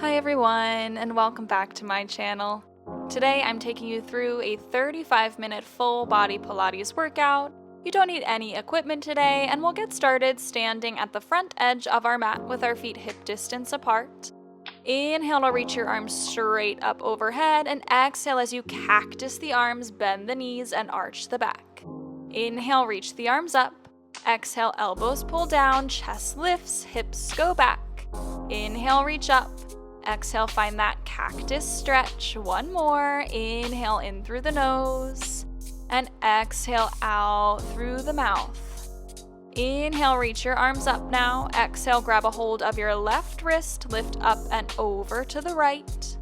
Hi everyone, and welcome back to my channel. Today I'm taking you through a 35-minute full body Pilates workout. You don't need any equipment today, and we'll get started standing at the front edge of our mat with our feet hip distance apart. Inhale to reach your arms straight up overhead, and exhale as you cactus the arms, bend the knees, and arch the back. Inhale, reach the arms up. Exhale, elbows pull down, chest lifts, hips go back. Inhale, reach up. Exhale, find that cactus stretch. One more. Inhale in through the nose and exhale out through the mouth. Inhale, reach your arms up now. Exhale, grab a hold of your left wrist, lift up and over to the right.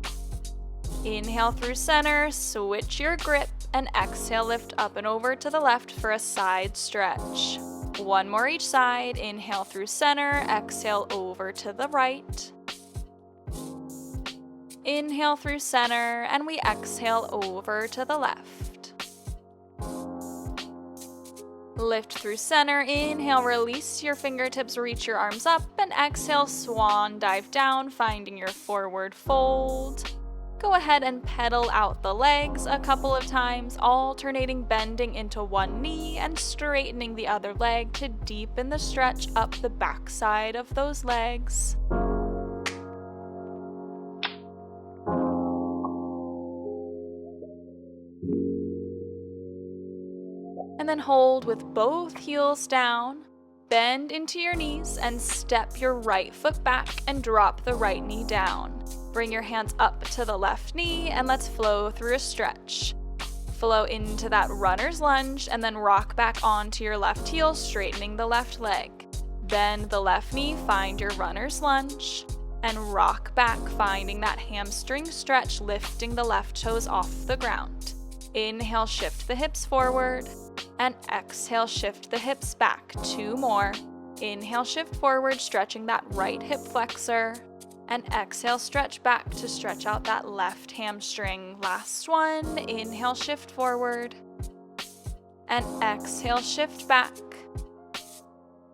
Inhale through center, switch your grip, and exhale, lift up and over to the left for a side stretch. One more each side. Inhale through center, exhale over to the right. Inhale through center, and we exhale over to the left. Lift through center, inhale, release your fingertips, reach your arms up, and exhale, swan dive down, finding your forward fold. Go ahead and pedal out the legs a couple of times, alternating bending into one knee and straightening the other leg to deepen the stretch up the backside of those legs. And then hold with both heels down, bend into your knees and step your right foot back and drop the right knee down. Bring your hands up to the left knee and let's flow through a stretch. Flow into that runner's lunge and then rock back onto your left heel, straightening the left leg. Bend the left knee, find your runner's lunge, and rock back, finding that hamstring stretch, lifting the left toes off the ground. Inhale, shift the hips forward, and exhale, shift the hips back. Two more. Inhale, shift forward, stretching that right hip flexor, and exhale, stretch back to stretch out that left hamstring. Last one. Inhale, shift forward, and exhale, shift back.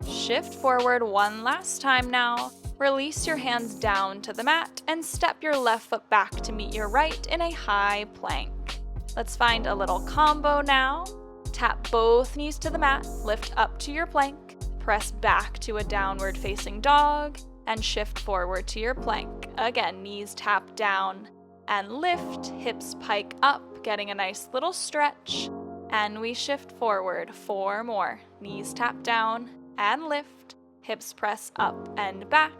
Shift forward one last time now. Release your hands down to the mat and step your left foot back to meet your right in a high plank. Let's find a little combo now. Tap both knees to the mat, lift up to your plank, press back to a downward facing dog, and shift forward to your plank. Again, knees tap down and lift, hips pike up, getting a nice little stretch, and we shift forward. Four more. Knees tap down and lift, hips press up and back,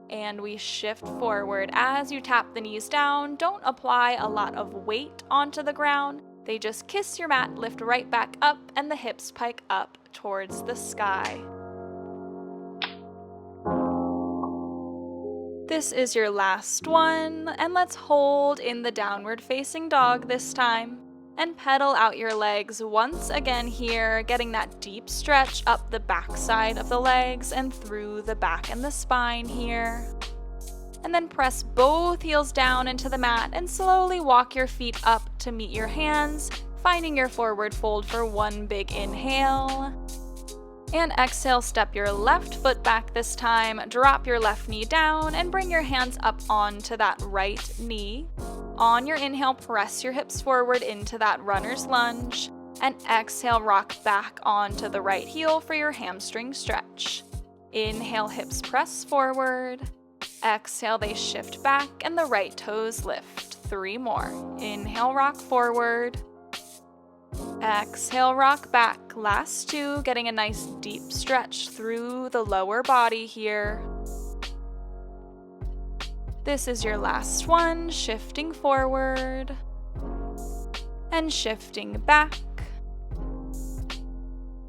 and we shift forward. As you tap the knees down, don't apply a lot of weight onto the ground. They just kiss your mat, lift right back up, and the hips pike up towards the sky. This is your last one, and let's hold in the downward facing dog this time, and pedal out your legs once again here, getting that deep stretch up the backside of the legs and through the back and the spine here. And then press both heels down into the mat and slowly walk your feet up to meet your hands, finding your forward fold for one big inhale. And exhale, step your left foot back this time, drop your left knee down and bring your hands up onto that right knee. On your inhale, press your hips forward into that runner's lunge, and exhale, rock back onto the right heel for your hamstring stretch. Inhale, hips press forward. Exhale, they shift back and the right toes lift. Three more. Inhale, rock forward. Exhale, rock back. Last two, getting a nice deep stretch through the lower body here. This is your last one, shifting forward and shifting back.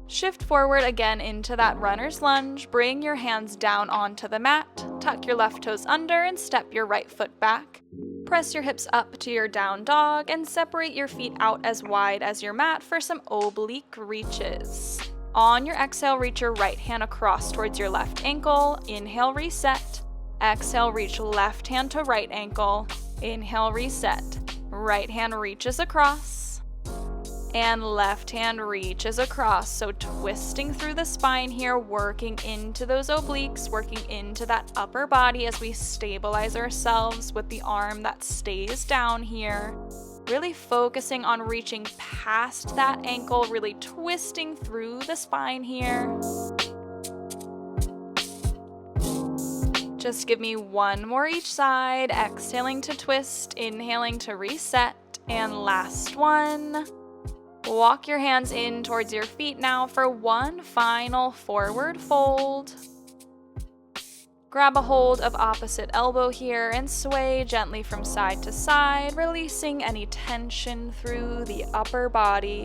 Shift forward again into that runner's lunge. Bring your hands down onto the mat. Tuck your left toes under and step your right foot back. Press your hips up to your down dog and separate your feet out as wide as your mat for some oblique reaches. On your exhale, reach your right hand across towards your left ankle. Inhale, reset. Exhale, reach left hand to right ankle. Inhale, reset. Right hand reaches across. and left hand reaches across. So twisting through the spine here, working into those obliques, working into that upper body as we stabilize ourselves with the arm that stays down here. Really focusing on reaching past that ankle, really twisting through the spine here. Just give me one more each side, exhaling to twist, inhaling to reset, and last one. Walk your hands in towards your feet now for one final forward fold. Grab a hold of opposite elbow here and sway gently from side to side, releasing any tension through the upper body.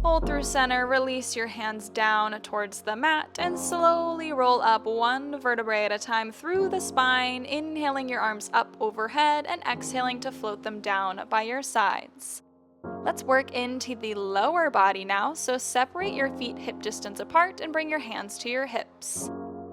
Hold through center, release your hands down towards the mat, and slowly roll up one vertebrae at a time through the spine, inhaling your arms up overhead and exhaling to float them down by your sides. Let's work into the lower body now, so separate your feet hip distance apart and bring your hands to your hips.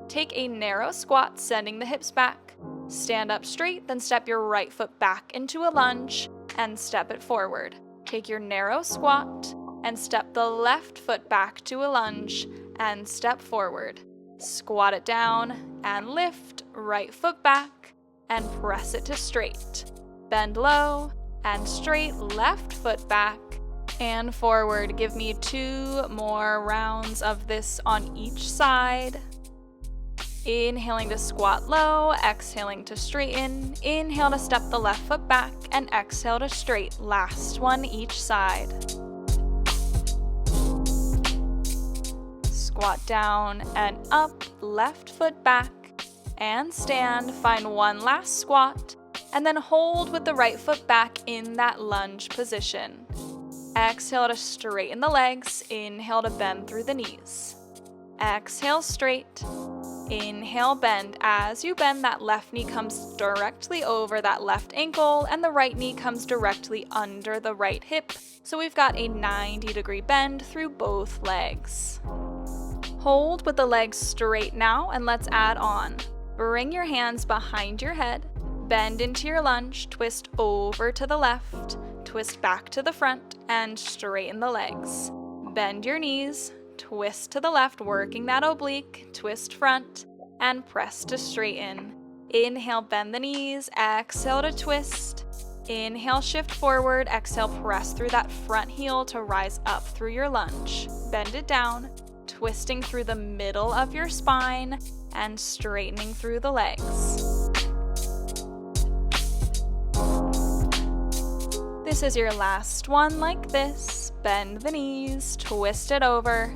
Take a narrow squat, sending the hips back. Stand up straight, then step your right foot back into a lunge and step it forward. Take your narrow squat and step the left foot back to a lunge and step forward. Squat it down and lift, right foot back and press it to straight. Bend low and straight, left foot back and forward. Give me 2 more rounds of this on each side. Inhaling to squat low, exhaling to straighten. Inhale to step the left foot back and exhale to straight. Last one each side. Squat down and up, left foot back and stand. Find one last squat and then hold with the right foot back in that lunge position. Exhale to straighten the legs. Inhale to bend through the knees. Exhale straight. Inhale, bend. As you bend, that left knee comes directly over that left ankle and the right knee comes directly under the right hip. So we've got a 90-degree bend through both legs. Hold with the legs straight now and let's add on. Bring your hands behind your head, bend into your lunge, twist over to the left, twist back to the front and straighten the legs. Bend your knees, twist to the left, working that oblique, twist front, and press to straighten. Inhale, bend the knees, exhale to twist. Inhale, shift forward, exhale, press through that front heel to rise up through your lunge. Bend it down, twisting through the middle of your spine and straightening through the legs. This is your last one like this. Bend the knees, twist it over,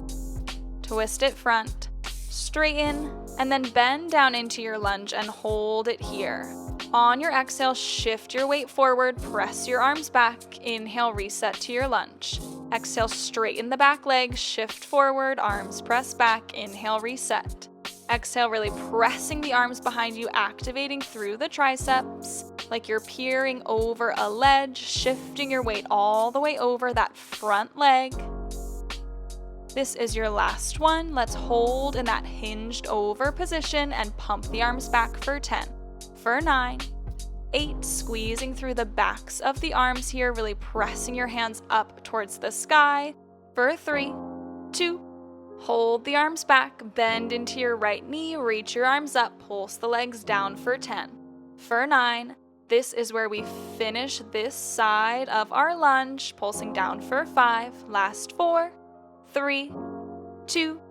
twist it front, straighten, and then bend down into your lunge and hold it here. On your exhale, shift your weight forward, press your arms back, inhale, reset to your lunge. Exhale, straighten the back leg, shift forward, arms press back, inhale, reset. Exhale, really pressing the arms behind you, activating through the triceps, like you're peering over a ledge, shifting your weight all the way over that front leg. This is your last one. Let's hold in that hinged over position and pump the arms back for 10, for 9, 8, squeezing through the backs of the arms here, really pressing your hands up towards the sky, for 3, 2, hold the arms back, bend into your right knee, reach your arms up, pulse the legs down for 10, for 9, this is where we finish this side of our lunge, pulsing down for 5, last 4, 3, 2,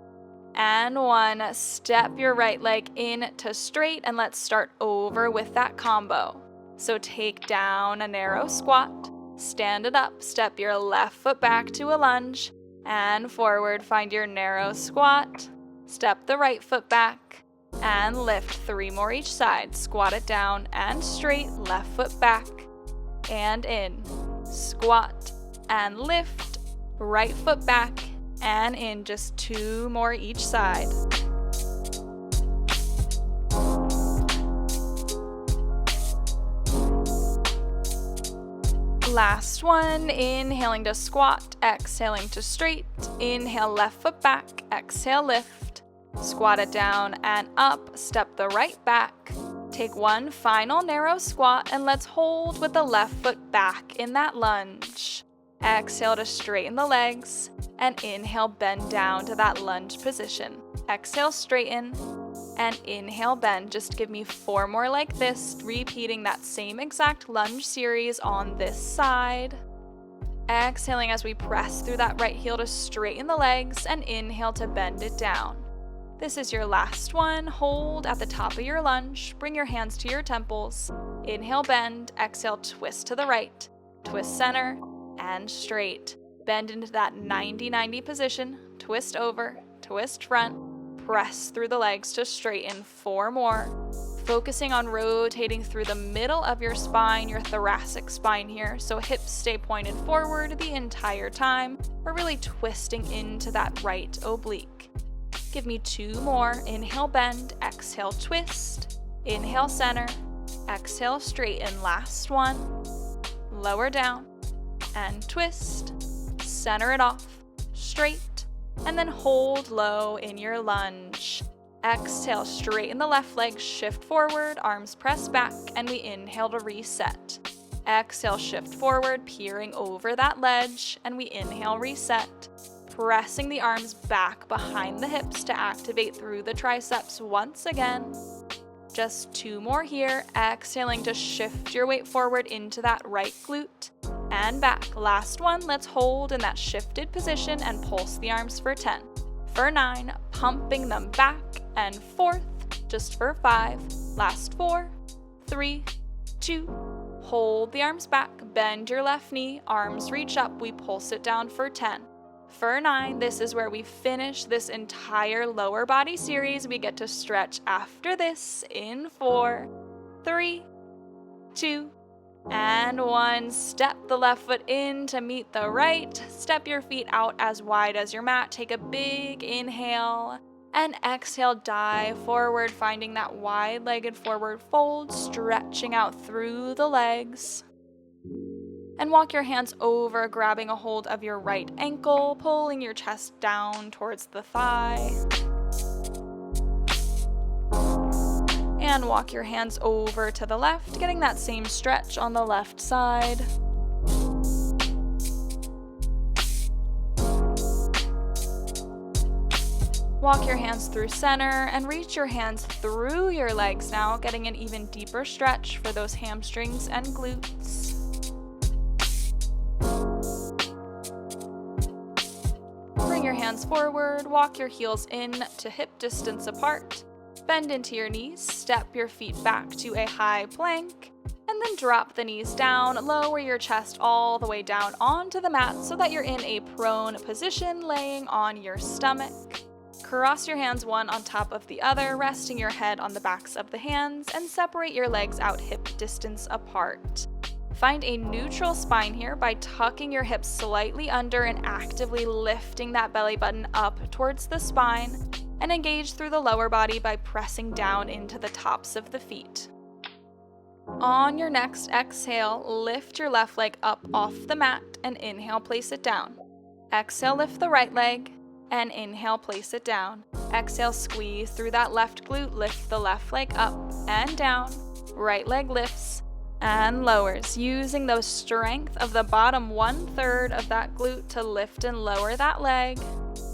and 1. Step your right leg in to straight and let's start over with that combo. So take down a narrow squat, stand it up, step your left foot back to a lunge, and forward, find your narrow squat, step the right foot back, and lift. 3 more each side. Squat it down and straight, left foot back, and in. Squat and lift, right foot back, and in. Just 2 more each side. Last one, inhaling to squat, exhaling to straight. Inhale, left foot back, exhale, lift. Squat it down and up, step the right back. Take one final narrow squat and let's hold with the left foot back in that lunge. Exhale to straighten the legs and inhale, bend down to that lunge position. Exhale, straighten and inhale, bend. Just give me 4 more like this, repeating that same exact lunge series on this side. Exhaling as we press through that right heel to straighten the legs and inhale to bend it down. This is your last one. Hold at the top of your lunge. Bring your hands to your temples. Inhale, bend. Exhale, twist to the right. Twist center and straight. Bend into that 90-90 position. Twist over, twist front. Press through the legs to straighten. 4 more. Focusing on rotating through the middle of your spine, your thoracic spine here. So hips stay pointed forward the entire time. We're really twisting into that right oblique. Give me 2 more. Inhale, bend. Exhale, twist. Inhale, center. Exhale, straighten. Last one. Lower down and twist. Center it off. Straight. And then hold low in your lunge. Exhale, straighten the left leg. Shift forward. Arms press back. And we inhale to reset. Exhale, shift forward, peering over that ledge. And we inhale, reset. Pressing the arms back behind the hips to activate through the triceps once again. Just 2 more here. Exhaling to shift your weight forward into that right glute and back. Last one. Let's hold in that shifted position and pulse the arms for 10. For 9, pumping them back and forth. Just for 5. Last 4, 3, 2. Hold the arms back. Bend your left knee. Arms reach up. We pulse it down for 10. For 9, this is where we finish this entire lower body series. We get to stretch after this in 4, 3, 2, and 1. Step the left foot in to meet the right. Step your feet out as wide as your mat. Take a big inhale and exhale, dive forward, finding that wide-legged forward fold, stretching out through the legs. And walk your hands over, grabbing a hold of your right ankle, pulling your chest down towards the thigh. And walk your hands over to the left, getting that same stretch on the left side. Walk your hands through center and reach your hands through your legs now, getting an even deeper stretch for those hamstrings and glutes. Bring your hands forward, walk your heels in to hip distance apart, bend into your knees, step your feet back to a high plank, and then drop the knees down, lower your chest all the way down onto the mat so that you're in a prone position, laying on your stomach. Cross your hands one on top of the other, resting your head on the backs of the hands, and separate your legs out hip distance apart. Find a neutral spine here by tucking your hips slightly under and actively lifting that belly button up towards the spine, and engage through the lower body by pressing down into the tops of the feet. On your next exhale, lift your left leg up off the mat and inhale, place it down. Exhale, lift the right leg and inhale, place it down. Exhale, squeeze through that left glute, lift the left leg up and down. Right leg lifts and lowers, using the strength of the bottom 1/3 of that glute to lift and lower that leg.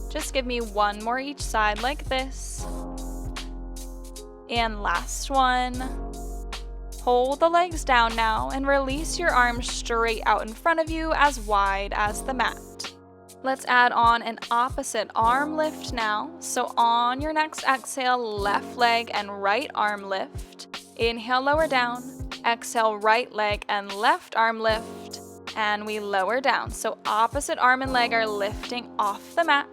Just give me 1 more each side like this. And last one. Hold the legs down now and release your arms straight out in front of you, as wide as the mat. Let's add on an opposite arm lift now. So on your next exhale, left leg and right arm lift. Inhale, lower down. Exhale, right leg and left arm lift. And we lower down. So opposite arm and leg are lifting off the mat.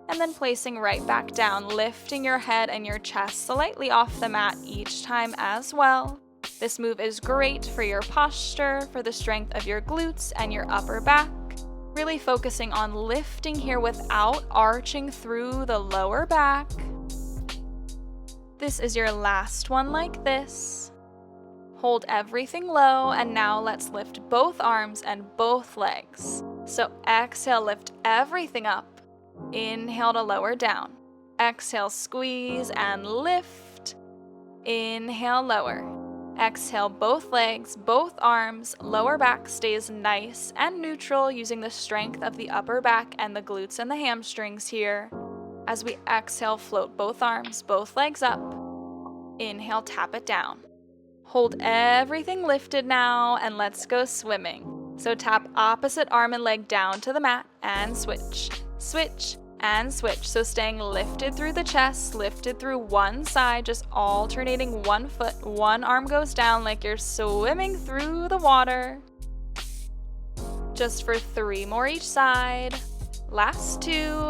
And then placing right back down, lifting your head and your chest slightly off the mat each time as well. This move is great for your posture, for the strength of your glutes and your upper back. Really focusing on lifting here without arching through the lower back. This is your last one like this. Hold everything low, and now let's lift both arms and both legs. So exhale, lift everything up. Inhale to lower down. Exhale, squeeze and lift. Inhale, lower. Exhale both legs, both arms, lower back stays nice and neutral using the strength of the upper back and the glutes and the hamstrings here. As we exhale, float both arms, both legs up. Inhale, tap it down. Hold everything lifted now and let's go swimming. So tap opposite arm and leg down to the mat and switch. Switch and switch. So staying lifted through the chest, lifted through one side, just alternating one foot, one arm goes down like you're swimming through the water. Just for 3 more each side. Last 2.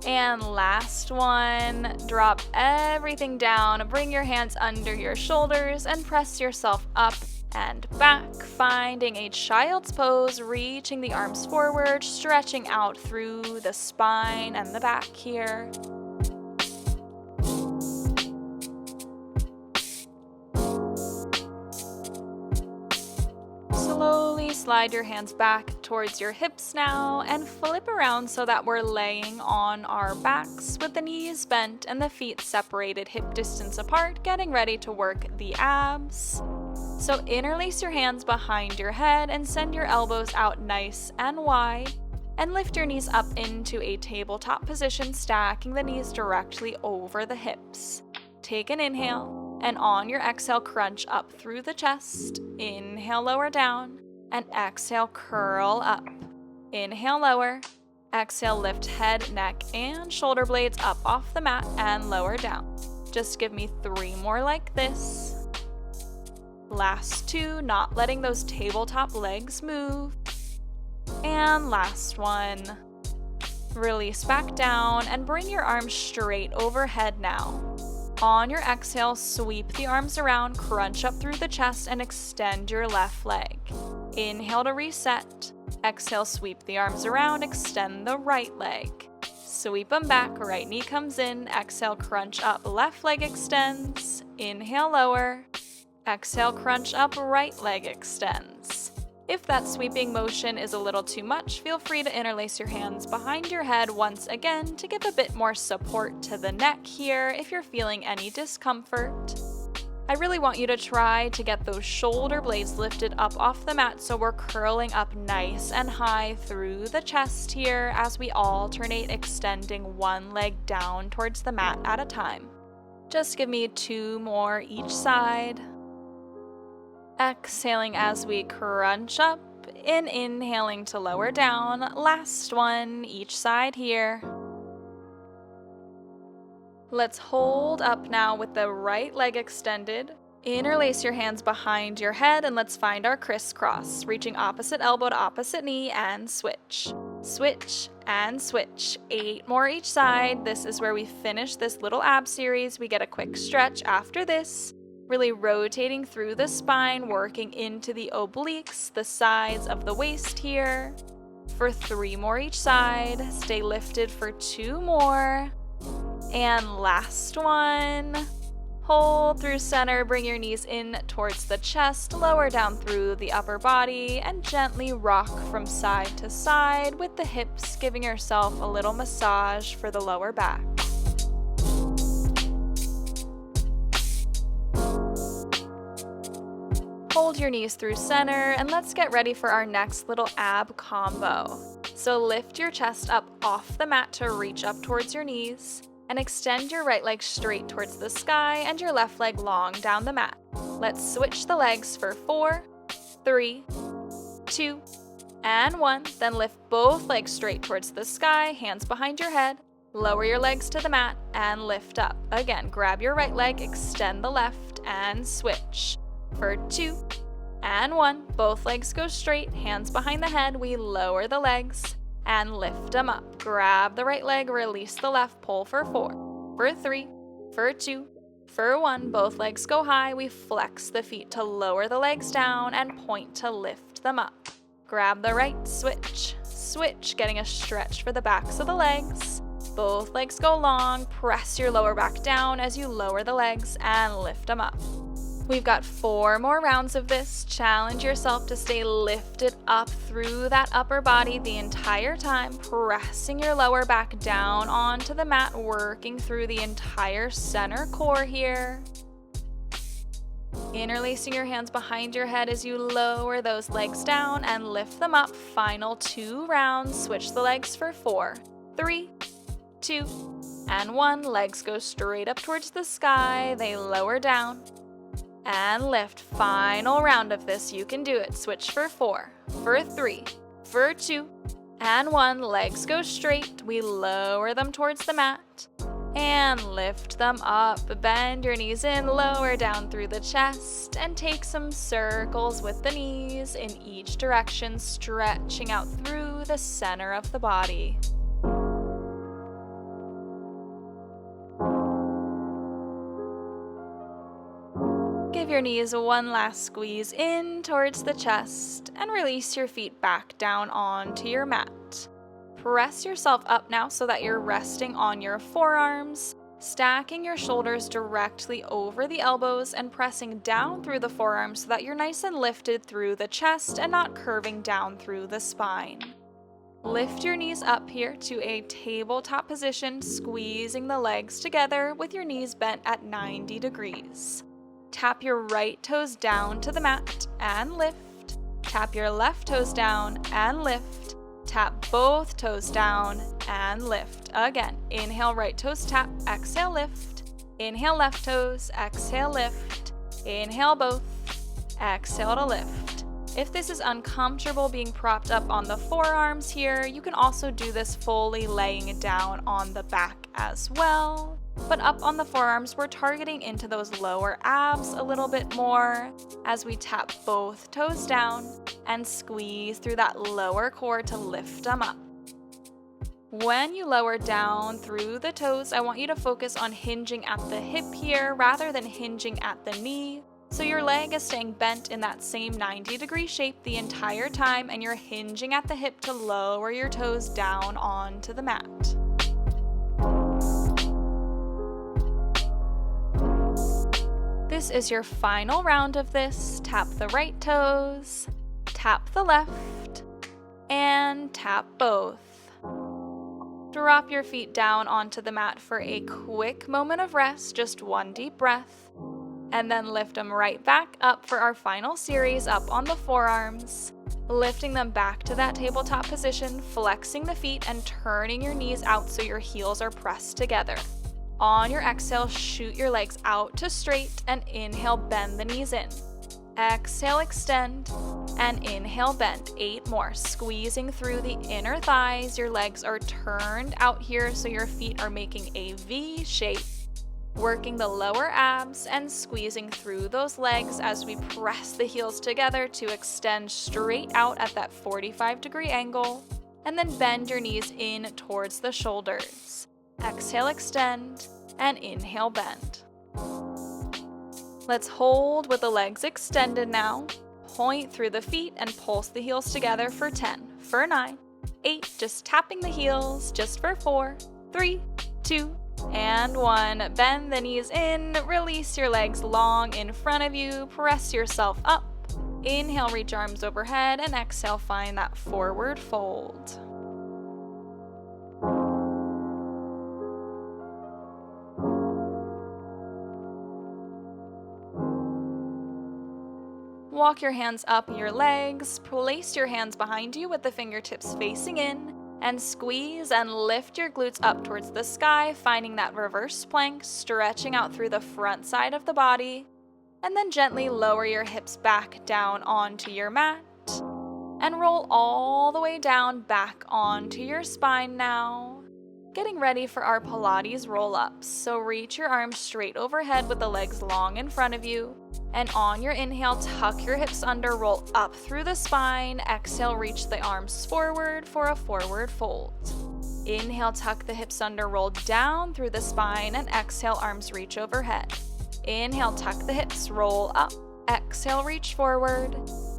And last one. Drop everything down, bring your hands under your shoulders and press yourself up and back, finding a child's pose, reaching the arms forward, stretching out through the spine and the back here. Slowly slide your hands back towards your hips now and flip around so that we're laying on our backs with the knees bent and the feet separated hip distance apart, getting ready to work the abs. So interlace your hands behind your head and send your elbows out nice and wide, and lift your knees up into a tabletop position, stacking the knees directly over the hips. Take an inhale, and on your exhale, crunch up through the chest. Inhale, lower down, and exhale, curl up. Inhale, lower. Exhale, lift head, neck, and shoulder blades up off the mat and lower down. Just give me 3 more like this. Last 2, not letting those tabletop legs move. And last one. Release back down and bring your arms straight overhead now. On your exhale, sweep the arms around, crunch up through the chest, and extend your left leg. Inhale to reset. Exhale, sweep the arms around, extend the right leg. Sweep them back, right knee comes in. Exhale, crunch up, left leg extends. Inhale, lower. Exhale, crunch up, right leg extends. If that sweeping motion is a little too much, feel free to interlace your hands behind your head once again to give a bit more support to the neck here if you're feeling any discomfort. I really want you to try to get those shoulder blades lifted up off the mat so we're curling up nice and high through the chest here as we alternate extending one leg down towards the mat at a time. Just give me 2 more each side. Exhaling as we crunch up and inhaling to lower down. Last one, each side here. Let's hold up now with the right leg extended. Interlace your hands behind your head and let's find our crisscross, reaching opposite elbow to opposite knee and switch. Switch and switch. 8 more each side. This is where we finish this little ab series. We get a quick stretch after this. Really rotating through the spine, working into the obliques, the sides of the waist here. For 3 more each side. Stay lifted for 2 more. And last one. Hold through center, bring your knees in towards the chest, lower down through the upper body, and gently rock from side to side with the hips, giving yourself a little massage for the lower back. Hold your knees through center and let's get ready for our next little ab combo. So lift your chest up off the mat to reach up towards your knees and extend your right leg straight towards the sky and your left leg long down the mat. Let's switch the legs for 4, 3, 2, and 1. Then lift both legs straight towards the sky, hands behind your head. Lower your legs to the mat and lift up. Again, grab your right leg, extend the left, and switch. For 2 and 1, both legs go straight, hands behind the head, we lower the legs and lift them up. Grab the right leg, release the left, pull for 4, for 3, for 2, for 1, both legs go high, we flex the feet to lower the legs down and point to lift them up. Grab the right, switch, switch, getting a stretch for the backs of the legs. Both legs go long, press your lower back down as you lower the legs and lift them up. We've got 4 more rounds of this. Challenge yourself to stay lifted up through that upper body the entire time, pressing your lower back down onto the mat, working through the entire center core here. Interlacing your hands behind your head as you lower those legs down and lift them up. Final 2 rounds. Switch the legs for 4, 3, 2, and 1. Legs go straight up towards the sky. They lower down and lift. Final round of this. You can do it. Switch for 4, for 3, for 2, and 1. Legs go straight. We lower them towards the mat and lift them up. Bend your knees in, lower down through the chest, and take some circles with the knees in each direction, stretching out through the center of the body. Give your knees one last squeeze in towards the chest and release your feet back down onto your mat. Press yourself up now so that you're resting on your forearms, stacking your shoulders directly over the elbows and pressing down through the forearms so that you're nice and lifted through the chest and not curving down through the spine. Lift your knees up here to a tabletop position, squeezing the legs together with your knees bent at 90 degrees. Tap your right toes down to the mat and lift. Tap your left toes down and lift. Tap both toes down and lift. Again, inhale, right toes tap, exhale, lift. Inhale, left toes, exhale, lift. Inhale both, exhale to lift. If this is uncomfortable being propped up on the forearms here, you can also do this fully laying down on the back as well. But up on the forearms, we're targeting into those lower abs a little bit more as we tap both toes down and squeeze through that lower core to lift them up. When you lower down through the toes, I want you to focus on hinging at the hip here rather than hinging at the knee. So your leg is staying bent in that same 90-degree shape the entire time, and you're hinging at the hip to lower your toes down onto the mat. This is your final round of this. Tap the right toes, tap the left, and tap both. Drop your feet down onto the mat for a quick moment of rest, just one deep breath, and then lift them right back up for our final series up on the forearms, lifting them back to that tabletop position, flexing the feet and turning your knees out so your heels are pressed together. On your exhale, shoot your legs out to straight and inhale, bend the knees in. Exhale, extend, and inhale, bend. 8 more. Squeezing through the inner thighs. Your legs are turned out here so your feet are making a V shape. Working the lower abs and squeezing through those legs as we press the heels together to extend straight out at that 45-degree angle. And then bend your knees in towards the shoulders. Exhale, extend, and inhale, bend. Let's hold with the legs extended now. Point through the feet and pulse the heels together for 10, for 9, 8, just tapping the heels, just for 4, 3, 2, and 1. Bend the knees in, release your legs long in front of you, press yourself up. Inhale, reach arms overhead, and exhale, find that forward fold. Walk your hands up your legs, place your hands behind you with the fingertips facing in, and squeeze and lift your glutes up towards the sky, finding that reverse plank, stretching out through the front side of the body, and then gently lower your hips back down onto your mat, and roll all the way down back onto your spine now. Getting ready for our Pilates roll-ups, so reach your arms straight overhead with the legs long in front of you, and on your inhale, tuck your hips under, roll up through the spine. Exhale, reach the arms forward for a forward fold. Inhale, tuck the hips under, roll down through the spine, and exhale, arms reach overhead. Inhale, tuck the hips, roll up. Exhale, reach forward.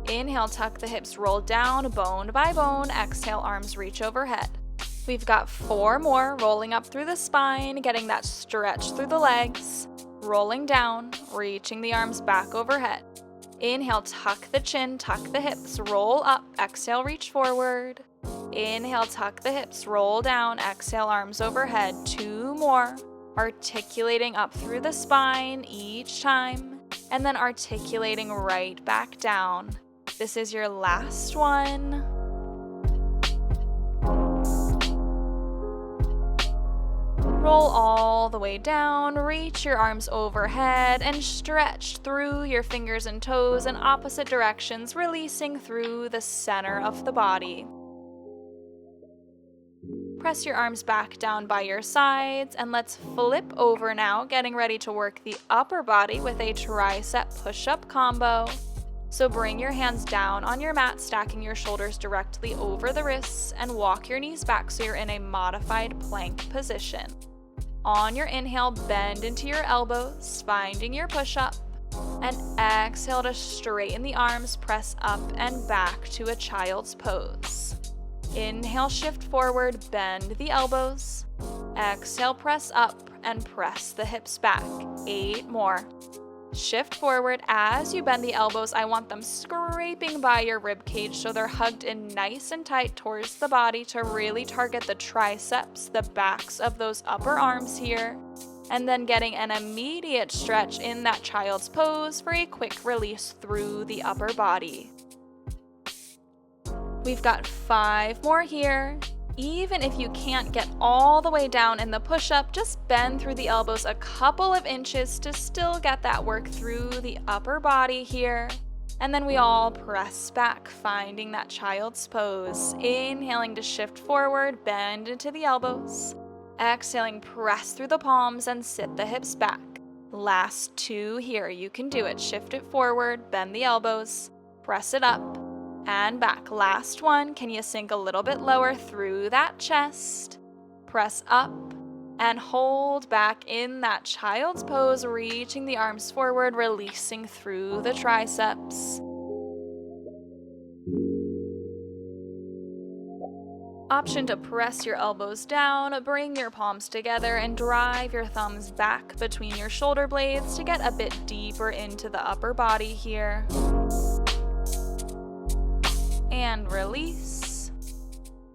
Inhale, tuck the hips, roll down, bone by bone. Exhale, arms reach overhead. We've got 4 more, rolling up through the spine, getting that stretch through the legs, rolling down, reaching the arms back overhead. Inhale, tuck the chin, tuck the hips, roll up. Exhale, reach forward. Inhale, tuck the hips, roll down. Exhale, arms overhead. 2 more, articulating up through the spine each time. and then articulating right back down. This is your last one. Roll all the way down, reach your arms overhead, and stretch through your fingers and toes in opposite directions, releasing through the center of the body. Press your arms back down by your sides, and let's flip over now, getting ready to work the upper body with a tricep push-up combo. So bring your hands down on your mat, stacking your shoulders directly over the wrists, and walk your knees back so you're in a modified plank position. On your inhale, bend into your elbows, finding your push-up, and exhale to straighten the arms, press up and back to a child's pose. Inhale, shift forward, bend the elbows. Exhale, press up and press the hips back. 8 more. Shift forward. As you bend the elbows, I want them scraping by your rib cage so they're hugged in nice and tight towards the body to really target the triceps, the backs of those upper arms here. And then getting an immediate stretch in that child's pose for a quick release through the upper body. We've got 5 more here. Even if you can't get all the way down in the push-up, just bend through the elbows a couple of inches to still get that work through the upper body here. And then we all press back, finding that child's pose. Inhaling to shift forward, bend into the elbows. Exhaling, press through the palms and sit the hips back. Last 2 here. You can do it. Shift it forward, bend the elbows, press it up, and back. Last one. Can you sink a little bit lower through that chest? Press up and hold back in that child's pose, reaching the arms forward, releasing through the triceps. Option to press your elbows down, bring your palms together, and drive your thumbs back between your shoulder blades to get a bit deeper into the upper body here. And release,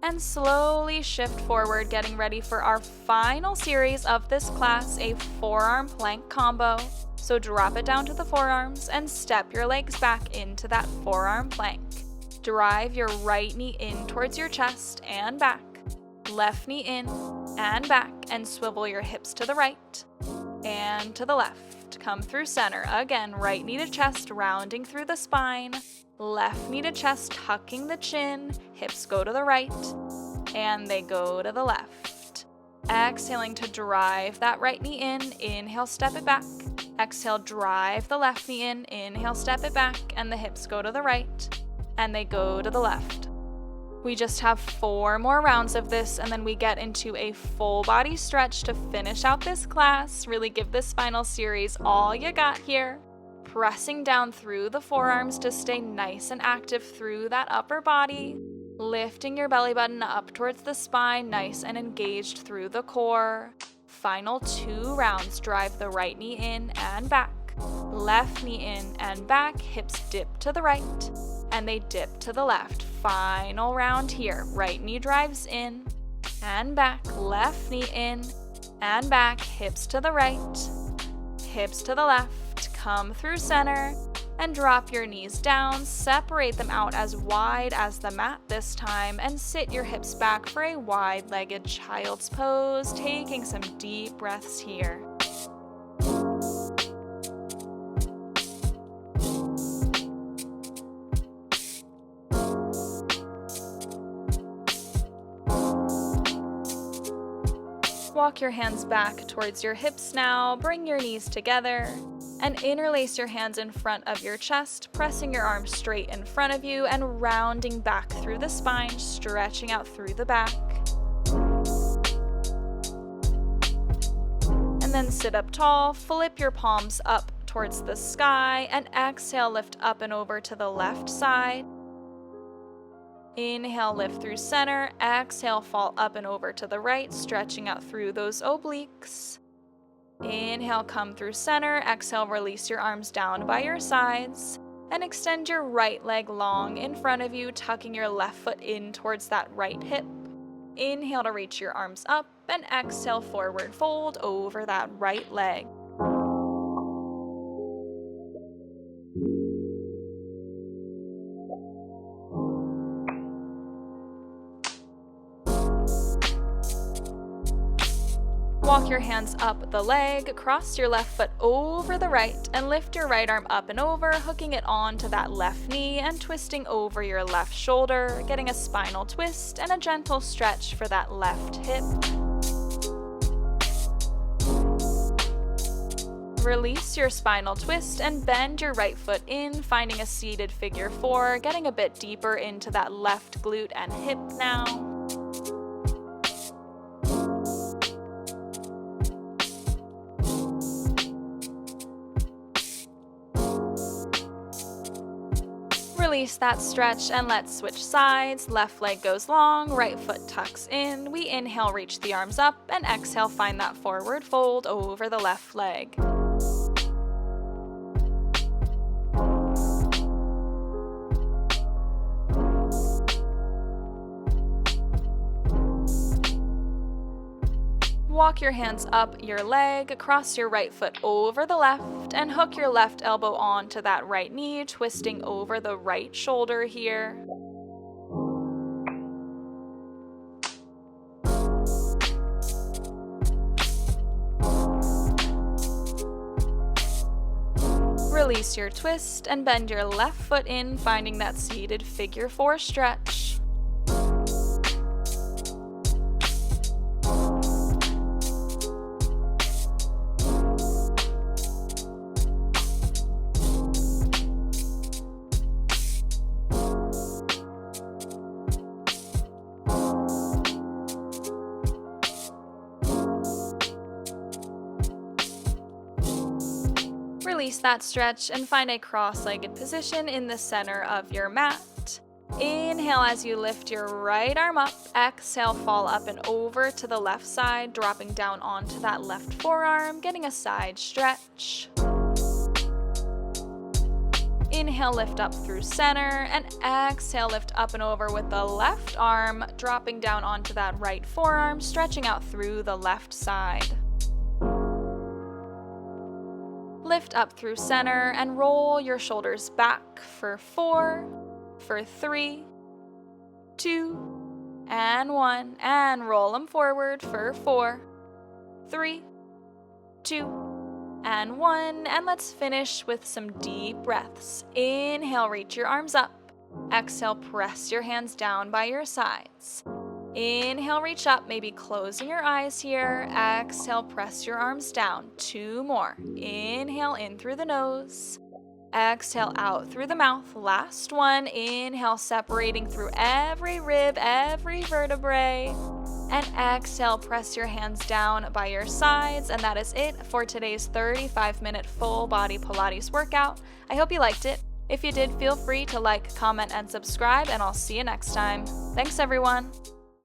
and slowly shift forward, getting ready for our final series of this class, a forearm plank combo. So drop it down to the forearms and step your legs back into that forearm plank. Drive your right knee in towards your chest and back, left knee in and back, and swivel your hips to the right and to the left. Come through center. Again, right knee to chest, rounding through the spine. Left knee to chest, tucking the chin, hips go to the right, and they go to the left. Exhaling to drive that right knee in, inhale, step it back. Exhale, drive the left knee in, inhale, step it back, and the hips go to the right, and they go to the left. We just have 4 more rounds of this, and then we get into a full body stretch to finish out this class. Really give this final series all you got here. Pressing down through the forearms to stay nice and active through that upper body. Lifting your belly button up towards the spine, nice and engaged through the core. Final 2 rounds. Drive the right knee in and back. Left knee in and back. Hips dip to the right, and they dip to the left. Final round here. Right knee drives in and back. Left knee in and back. Hips to the right, hips to the left. Come through center and drop your knees down. Separate them out as wide as the mat this time, and sit your hips back for a wide-legged child's pose, taking some deep breaths here. Walk your hands back towards your hips now. Bring your knees together and interlace your hands in front of your chest, pressing your arms straight in front of you and rounding back through the spine, stretching out through the back. And then sit up tall, flip your palms up towards the sky, and exhale, lift up and over to the left side. Inhale, lift through center. Exhale, fall up and over to the right, stretching out through those obliques. Inhale, come through center. Exhale, release your arms down by your sides. And extend your right leg long in front of you, tucking your left foot in towards that right hip. Inhale to reach your arms up, and exhale, forward fold over that right leg. Walk your hands up the leg, cross your left foot over the right, and lift your right arm up and over, hooking it onto that left knee and twisting over your left shoulder, getting a spinal twist and a gentle stretch for that left hip. Release your spinal twist and bend your right foot in, finding a seated figure 4, getting a bit deeper into that left glute and hip now. Release that stretch and let's switch sides. Left leg goes long, right foot tucks in. We inhale, reach the arms up, and exhale, find that forward fold over the left leg. Walk your hands up your leg, cross your right foot over the left, and hook your left elbow onto that right knee, twisting over the right shoulder here. Release your twist and bend your left foot in, finding that seated figure 4 stretch. Release that stretch and find a cross-legged position in the center of your mat. Inhale as you lift your right arm up. Exhale, fall up and over to the left side, dropping down onto that left forearm, getting a side stretch. Inhale, lift up through center, and exhale, lift up and over with the left arm, dropping down onto that right forearm, stretching out through the left side. Lift up through center and roll your shoulders back for 4, for 3, 2, and 1, and roll them forward for 4, 3, 2, and 1, and let's finish with some deep breaths. Inhale, reach your arms up. Exhale, press your hands down by your sides. Inhale, reach up, maybe closing your eyes here. Exhale, press your arms down. 2 more. Inhale, in through the nose. Exhale, out through the mouth. Last one. Inhale, separating through every rib, every vertebrae. And exhale, press your hands down by your sides. And that is it for today's 35-minute full body Pilates workout. I hope you liked it. If you did, feel free to like, comment, and subscribe, and I'll see you next time. Thanks, everyone.